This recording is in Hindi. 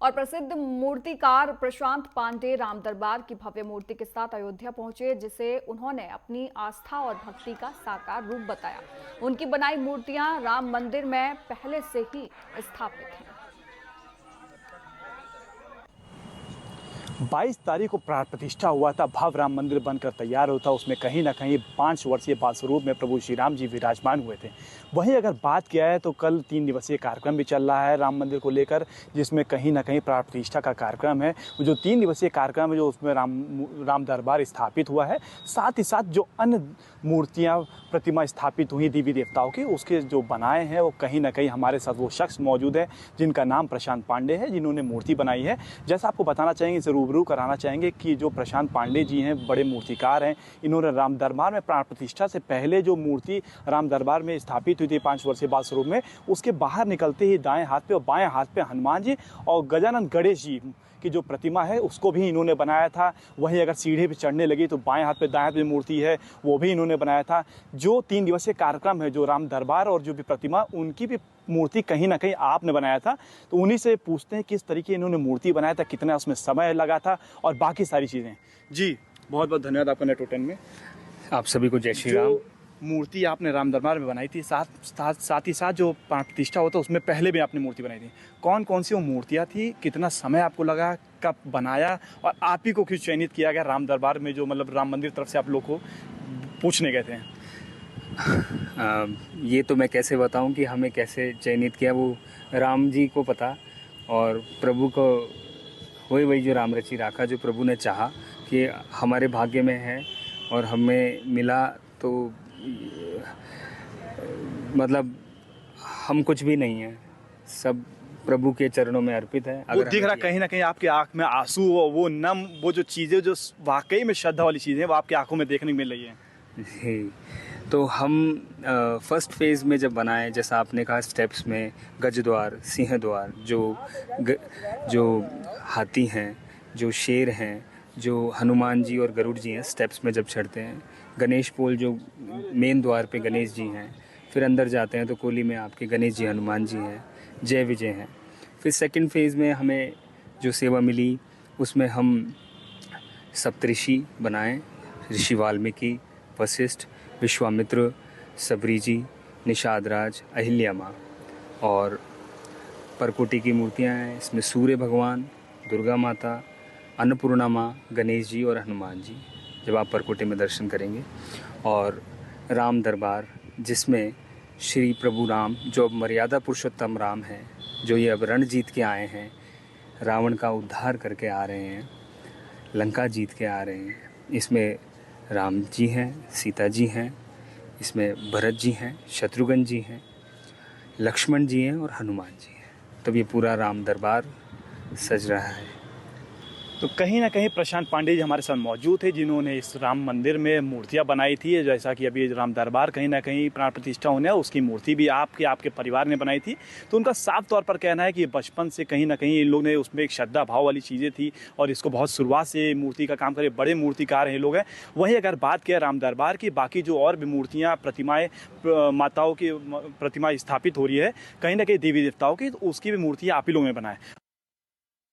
और प्रसिद्ध मूर्तिकार प्रशांत पांडे राम दरबार की भव्य मूर्ति के साथ अयोध्या पहुंचे, जिसे उन्होंने अपनी आस्था और भक्ति का साकार रूप बताया। उनकी बनाई मूर्तियां राम मंदिर में पहले से ही स्थापित हैं। 22 तारीख को प्राण प्रतिष्ठा हुआ था, भव्य राम मंदिर बनकर तैयार होता, उसमें कहीं ना कहीं 5 वर्षीय बाल स्वरूप में प्रभु श्री राम जी विराजमान हुए थे। वहीं अगर बात किया है तो कल 3 दिवसीय कार्यक्रम भी चल रहा है राम मंदिर को लेकर, जिसमें कहीं ना कहीं प्राण प्रतिष्ठा का कार्यक्रम है। जो 3 दिवसीय कार्यक्रम है, जो उसमें राम दरबार स्थापित हुआ है, साथ ही साथ जो अन्य मूर्तियाँ प्रतिमा स्थापित हुई देवी देवताओं की, उसके जो बनाए हैं वो कहीं ना कहीं हमारे साथ वो शख्स मौजूद है जिनका नाम प्रशांत पांडे है, जिन्होंने मूर्ति बनाई है। जैसा आपको बताना चाहेंगे, रूबरू कराना चाहेंगे कि जो प्रशांत पांडे जी हैं, बड़े मूर्तिकार हैं। इन्होंने राम दरबार में प्राण प्रतिष्ठा से पहले जो मूर्ति राम दरबार में स्थापित हुई थी 5 वर्षीय बाल स्वरूप में, उसके बाहर निकलते ही दाएं हाथ पे और बाएं हाथ पे हनुमान जी और गजानन गणेश जी की जो प्रतिमा है उसको भी इन्होंने बनाया था। वहीं अगर सीढ़ी पे चढ़ने लगी तो बाएं हाथ पे दाएं हाथ पे मूर्ति है, वो भी इन्होंने बनाया था। जो 3 दिवसीय कार्यक्रम है, जो राम दरबार और जो भी प्रतिमा, उनकी भी मूर्ति कहीं ना कहीं आपने बनाया था। तो उन्हीं से पूछते हैं किस तरीके इन्होंने मूर्ति बनाया था, कितना उसमें समय लगा था और बाकी सारी चीज़ें। जी बहुत बहुत धन्यवाद आपका नेटवर्क 10 में। आप सभी को जय श्री राम। मूर्ति आपने राम दरबार में बनाई थी, साथ ही साथ जो प्राण प्रतिष्ठा होता उसमें पहले भी आपने मूर्ति बनाई थी। कौन कौन सी वो मूर्तियाँ थी, कितना समय आपको लगा, कब बनाया और आप ही को क्यों चयनित किया गया राम दरबार में, जो मतलब राम मंदिर तरफ से आप लोग को पूछने गए थे? ये तो मैं कैसे बताऊं कि हमें कैसे चयनित किया, वो राम जी को पता। और प्रभु को वही जो राम रचि राखा, जो प्रभु ने चाहा कि हमारे भाग्य में है और हमें मिला, तो मतलब हम कुछ भी नहीं है, सब प्रभु के चरणों में अर्पित है। वो दिख रहा कहीं ना कहीं आपकी आंख में आंसू, वो नम, वो जो चीज़ें जो वाकई में श्रद्धा वाली चीज़ें वो आपकी आंखों में देखने को मिल रही है। जी, तो हम फर्स्ट फेज़ में जब बनाए, जैसा आपने कहा, स्टेप्स में गजद्वार, सिंह द्वार, जो हाथी हैं, जो शेर हैं, जो हनुमान जी और गरुड़ जी हैं, स्टेप्स में जब चढ़ते हैं। गणेश पोल जो मेन द्वार पे गणेश जी हैं, फिर अंदर जाते हैं तो कोली में आपके गणेश जी, हनुमान जी हैं, जय विजय हैं। फिर सेकंड फेज़ में हमें जो सेवा मिली, उसमें हम सप्तऋषि बनाए, ऋषि वाल्मीकि, वशिष्ठ, विश्वामित्र, सबरी जी, निषाद राज, अहिल्या माँ और परकोटी की मूर्तियाँ हैं। इसमें सूर्य भगवान, दुर्गा माता, अन्नपूर्णा माँ, गणेश जी और हनुमान जी, जब आप परकोटे में दर्शन करेंगे। और राम दरबार, जिसमें श्री प्रभु राम, जो अब मर्यादा पुरुषोत्तम राम हैं, जो ये अब रण जीत के आए हैं, रावण का उद्धार करके आ रहे हैं, लंका जीत के आ रहे हैं। इसमें राम जी हैं, सीता जी हैं, इसमें भरत जी हैं, शत्रुघ्न जी हैं, लक्ष्मण जी हैं और हनुमान जी हैं। तब ये पूरा राम दरबार सज रहा है। तो कहीं ना कहीं प्रशांत पांडे जी हमारे साथ मौजूद थे, जिन्होंने इस राम मंदिर में मूर्तियां बनाई थी। जैसा कि अभी राम दरबार कहीं ना कहीं प्राण प्रतिष्ठा होने है, उसकी मूर्ति भी आपके परिवार ने बनाई थी। तो उनका साफ तौर पर कहना है कि बचपन से कहीं ना कहीं इन लोग ने उसमें एक श्रद्धा भाव वाली चीज़ें थी और इसको बहुत शुरुआत से मूर्ति का काम करे, बड़े मूर्तिकार हैं लोग हैं। वहीं अगर बात किया राम दरबार की, बाकी जो और भी मूर्तियाँ, प्रतिमाएँ, माताओं की प्रतिमा स्थापित हो रही है कहीं ना कहीं देवी देवताओं की, तो उसकी भी मूर्तियाँ आप ही लोगों ने बनाए।